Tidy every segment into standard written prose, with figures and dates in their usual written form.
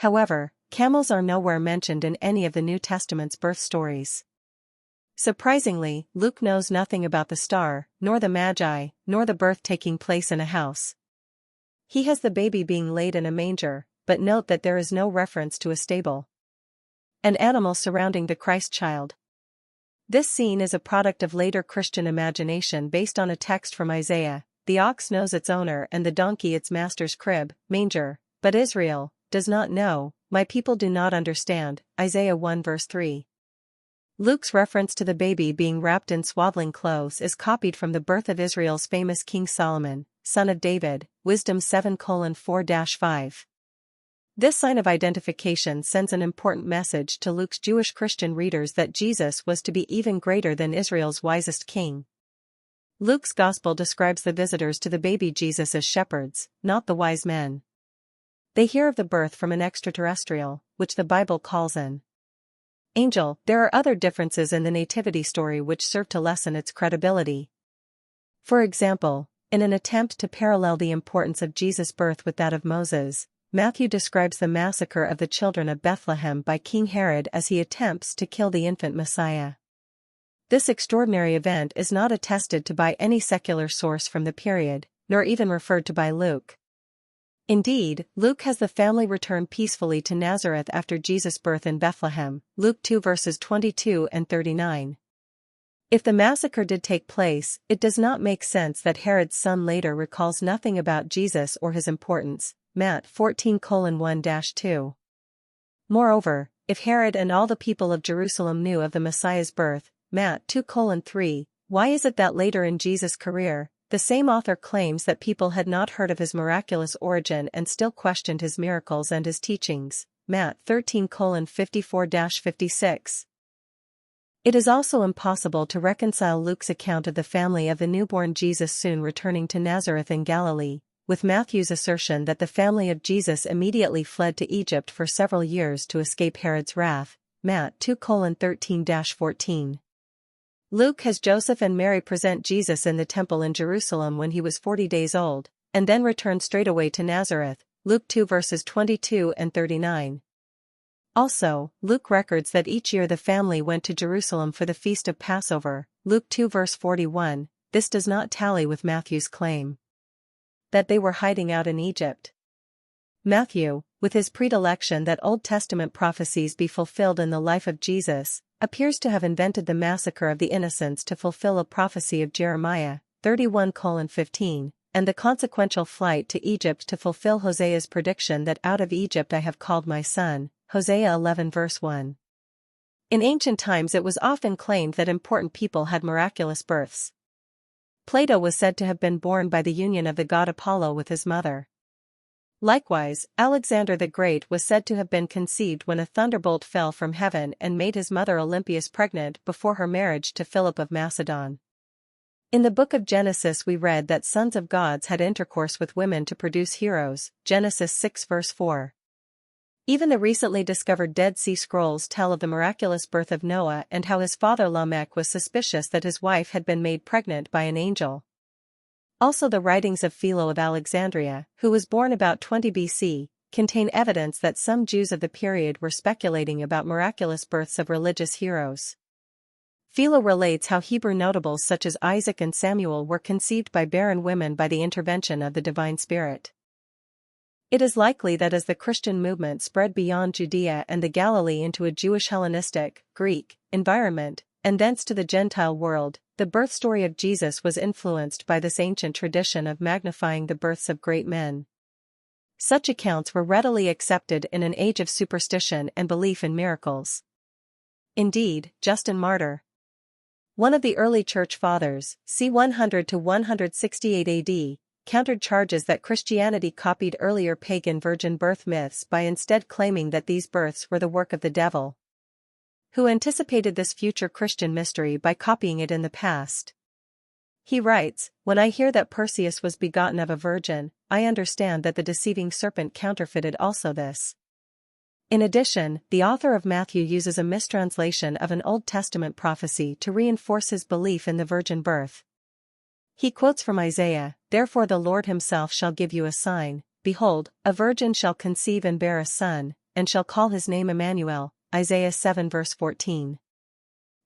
However, camels are nowhere mentioned in any of the New Testament's birth stories. Surprisingly, Luke knows nothing about the star, nor the Magi, nor the birth taking place in a house. He has the baby being laid in a manger, but note that there is no reference to a stable and animals surrounding the Christ child. This scene is a product of later Christian imagination based on a text from Isaiah. The ox knows its owner and the donkey its master's crib, manger, but Israel does not know, my people do not understand. Isaiah 1 verse 3. Luke's reference to the baby being wrapped in swaddling clothes is copied from the birth of Israel's famous King Solomon, son of David, Wisdom 7:4-5. This sign of identification sends an important message to Luke's Jewish Christian readers that Jesus was to be even greater than Israel's wisest king. Luke's Gospel describes the visitors to the baby Jesus as shepherds, not the wise men. They hear of the birth from an extraterrestrial, which the Bible calls an angel. There are other differences in the nativity story which serve to lessen its credibility. For example, in an attempt to parallel the importance of Jesus' birth with that of Moses, Matthew describes the massacre of the children of Bethlehem by King Herod as he attempts to kill the infant Messiah. This extraordinary event is not attested to by any secular source from the period, nor even referred to by Luke. Indeed, Luke has the family return peacefully to Nazareth after Jesus' birth in Bethlehem, Luke 2 verses 22 and 39. If the massacre did take place, it does not make sense that Herod's son later recalls nothing about Jesus or his importance, Matt 14:1-2. Moreover, if Herod and all the people of Jerusalem knew of the Messiah's birth, Matt 2:3, why is it that later in Jesus' career, the same author claims that people had not heard of his miraculous origin and still questioned his miracles and his teachings, Matt 13:54-56. It is also impossible to reconcile Luke's account of the family of the newborn Jesus soon returning to Nazareth in Galilee, with Matthew's assertion that the family of Jesus immediately fled to Egypt for several years to escape Herod's wrath, Matt 2:13-14. Luke has Joseph and Mary present Jesus in the temple in Jerusalem when he was 40 days old, and then return straightaway to Nazareth, Luke 2 verses 22 and 39. Also, Luke records that each year the family went to Jerusalem for the feast of Passover, Luke 2 verse 41. This does not tally with Matthew's claim that they were hiding out in Egypt. Matthew, with his predilection that Old Testament prophecies be fulfilled in the life of Jesus, appears to have invented the massacre of the innocents to fulfill a prophecy of Jeremiah 31:15, and the consequential flight to Egypt to fulfill Hosea's prediction that out of Egypt I have called my son, Hosea 11 verse 1. In ancient times it was often claimed that important people had miraculous births. Plato was said to have been born by the union of the god Apollo with his mother. Likewise, Alexander the Great was said to have been conceived when a thunderbolt fell from heaven and made his mother Olympias pregnant before her marriage to Philip of Macedon. In the book of Genesis we read that sons of gods had intercourse with women to produce heroes, Genesis 6 verse 4. Even the recently discovered Dead Sea Scrolls tell of the miraculous birth of Noah and how his father Lamech was suspicious that his wife had been made pregnant by an angel. Also the writings of Philo of Alexandria, who was born about 20 BC, contain evidence that some Jews of the period were speculating about miraculous births of religious heroes. Philo relates how Hebrew notables such as Isaac and Samuel were conceived by barren women by the intervention of the divine spirit. It is likely that as the Christian movement spread beyond Judea and the Galilee into a Jewish Hellenistic, Greek, environment, and thence to the Gentile world, the birth story of Jesus was influenced by this ancient tradition of magnifying the births of great men. Such accounts were readily accepted in an age of superstition and belief in miracles. Indeed, Justin Martyr, one of the early church fathers, c. 100 to 168 AD, countered charges that Christianity copied earlier pagan virgin birth myths by instead claiming that these births were the work of the devil, who anticipated this future Christian mystery by copying it in the past. He writes, "When I hear that Perseus was begotten of a virgin, I understand that the deceiving serpent counterfeited also this." In addition, the author of Matthew uses a mistranslation of an Old Testament prophecy to reinforce his belief in the virgin birth. He quotes from Isaiah, "Therefore the Lord himself shall give you a sign, behold, a virgin shall conceive and bear a son, and shall call his name Emmanuel, Isaiah 7 verse 14.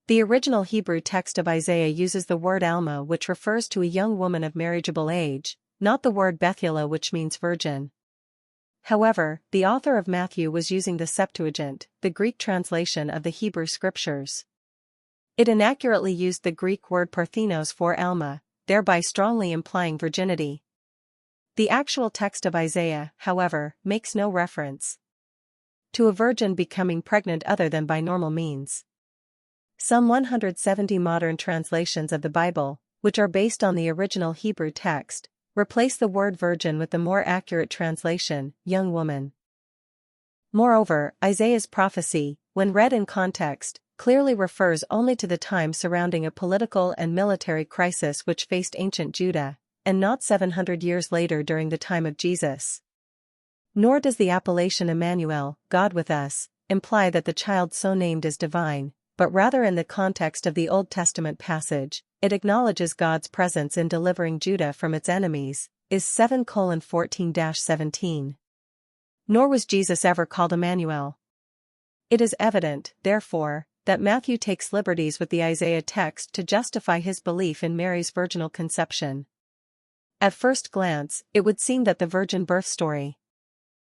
The original Hebrew text of Isaiah uses the word Alma, which refers to a young woman of marriageable age, not the word Bethuela, which means virgin. However, the author of Matthew was using the Septuagint, the Greek translation of the Hebrew scriptures. It inaccurately used the Greek word parthenos for Alma, thereby strongly implying virginity. The actual text of Isaiah, however, makes no reference to a virgin becoming pregnant other than by normal means. Some 170 modern translations of the Bible, which are based on the original Hebrew text, replace the word virgin with the more accurate translation, young woman. Moreover, Isaiah's prophecy, when read in context, clearly refers only to the time surrounding a political and military crisis which faced ancient Judah, and not 700 years later during the time of Jesus. Nor does the appellation Emmanuel, God with us, imply that the child so named is divine, but rather in the context of the Old Testament passage, it acknowledges God's presence in delivering Judah from its enemies, is 7:14-17. Nor was Jesus ever called Emmanuel. It is evident, therefore, that Matthew takes liberties with the Isaiah text to justify his belief in Mary's virginal conception. At first glance, it would seem that the virgin birth story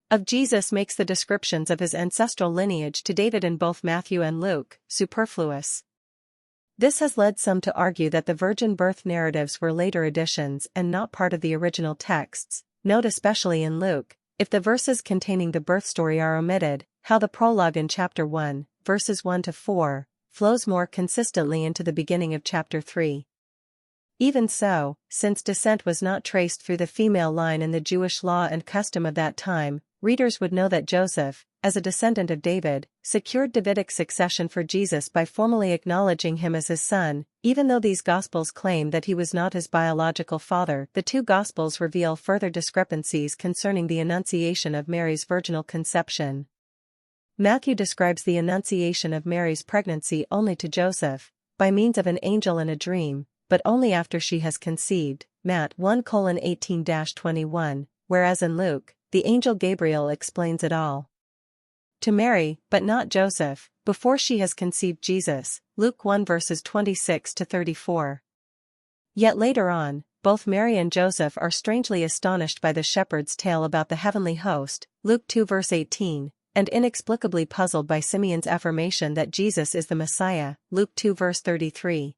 of Jesus makes the descriptions of his ancestral lineage to David in both Matthew and Luke superfluous. This has led some to argue that the virgin birth narratives were later additions and not part of the original texts. Note especially in Luke, if the verses containing the birth story are omitted, how the prologue in chapter 1, verses 1-4, flows more consistently into the beginning of chapter 3. Even so, since descent was not traced through the female line in the Jewish law and custom of that time, readers would know that Joseph, as a descendant of David, secured Davidic succession for Jesus by formally acknowledging him as his son. Even though these Gospels claim that he was not his biological father, the two Gospels reveal further discrepancies concerning the Annunciation of Mary's virginal conception. Matthew describes the Annunciation of Mary's pregnancy only to Joseph, by means of an angel in a dream, but only after she has conceived, Matt 1:18-21, whereas in Luke, the angel Gabriel explains it all to Mary, but not Joseph, before she has conceived Jesus, Luke 1 verses 26-34. Yet later on, both Mary and Joseph are strangely astonished by the shepherd's tale about the heavenly host, Luke 2 verse 18, and inexplicably puzzled by Simeon's affirmation that Jesus is the Messiah, Luke 2 verse 33.